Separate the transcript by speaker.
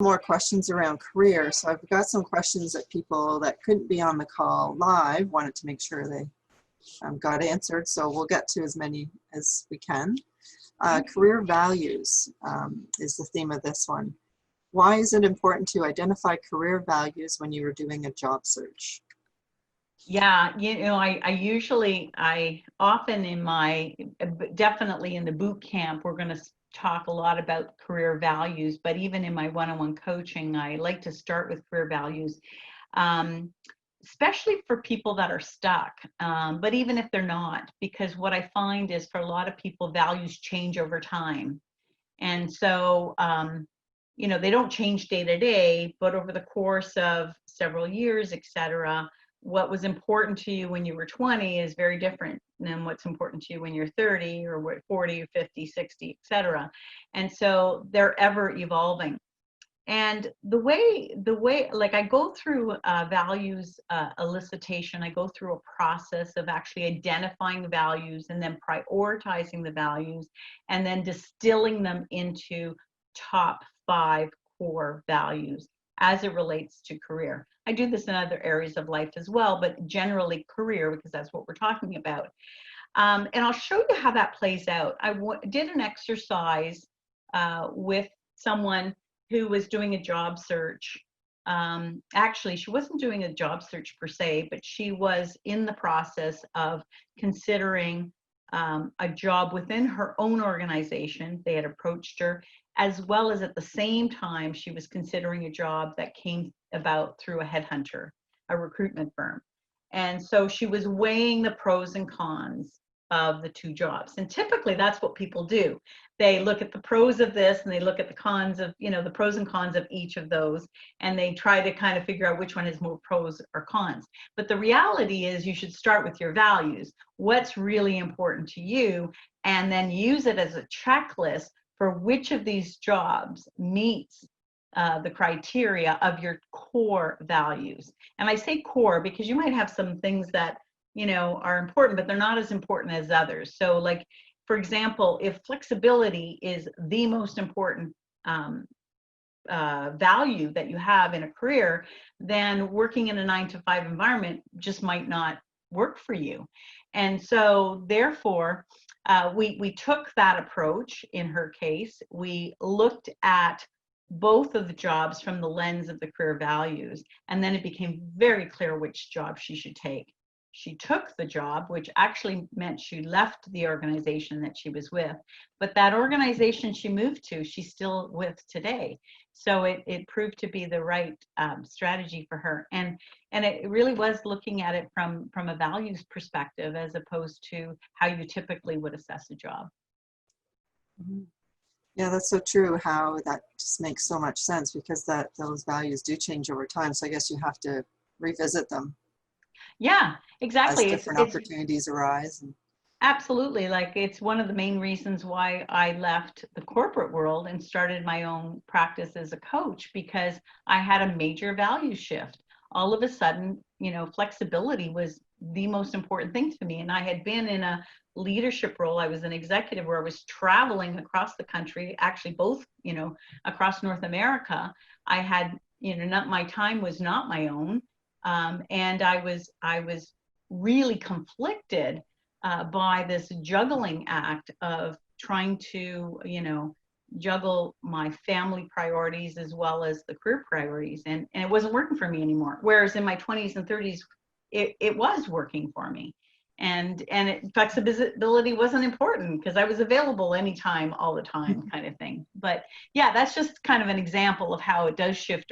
Speaker 1: more questions around career. So I've got some questions that people that couldn't be on the call live wanted to make sure they got answered. So we'll get to as many as we can. Career values is the theme of this one. Why is it important to identify career values when you are doing a job search?
Speaker 2: Yeah, I often definitely in the boot camp, we're going to talk a lot about career values, but even in my one-on-one coaching, I like to start with career values, especially for people that are stuck, but even if they're not, because what I find is for a lot of people, values change over time. And so, they don't change day to day, but over the course of several years, et cetera, what was important to you when you were 20 is very different than what's important to you when you're 30 or 40 or 50, 60, et cetera. And so they're ever evolving. And the way, like I go through values elicitation, I go through a process of actually identifying the values and then prioritizing the values and then distilling them into top 5 core values as it relates to career. I do this in other areas of life as well, but generally career, because that's what we're talking about. And I'll show you how that plays out. I did an exercise with someone who was doing a job search. Actually, she wasn't doing a job search per se, but she was in the process of considering a job within her own organization. They had approached her, as well as at the same time, she was considering a job that came about through a headhunter, a recruitment firm. And so she was weighing the pros and cons of the 2 jobs. And typically that's what people do. They look at the pros of this and they look at the cons of, the pros and cons of each of those. And they try to kind of figure out which one has more pros or cons. But the reality is you should start with your values. What's really important to you, and then use it as a checklist for which of these jobs meets the criteria of your core values. And I say core because you might have some things that are important, but they're not as important as others. So like, for example, if flexibility is the most important value that you have in a career, then working in a 9-to-5 environment just might not work for you. And so therefore, we took that approach in her case. We looked at both of the jobs from the lens of the career values, and then it became very clear which job she should take. She took the job, which actually meant she left the organization that she was with, but that organization she moved to, she's still with today. So it proved to be the right strategy for her. And it really was looking at it from a values perspective as opposed to how you typically would assess a job.
Speaker 1: Mm-hmm. Yeah, that's so true, how that just makes so much sense, because those values do change over time. So I guess you have to revisit them.
Speaker 2: Yeah, exactly.
Speaker 1: As different opportunities arise.
Speaker 2: Absolutely. Like, it's one of the main reasons why I left the corporate world and started my own practice as a coach, because I had a major value shift. All of a sudden, flexibility was the most important thing to me. And I had been in a leadership role. I was an executive where I was traveling across the country, actually both, across North America. I had, my time was not my own. And I was really conflicted by this juggling act of trying to, juggle my family priorities as well as the career priorities. And it wasn't working for me anymore. Whereas in my 20s and 30s, it was working for me. And flexibility wasn't important because I was available anytime, all the time kind of thing. But yeah, that's just kind of an example of how it does shift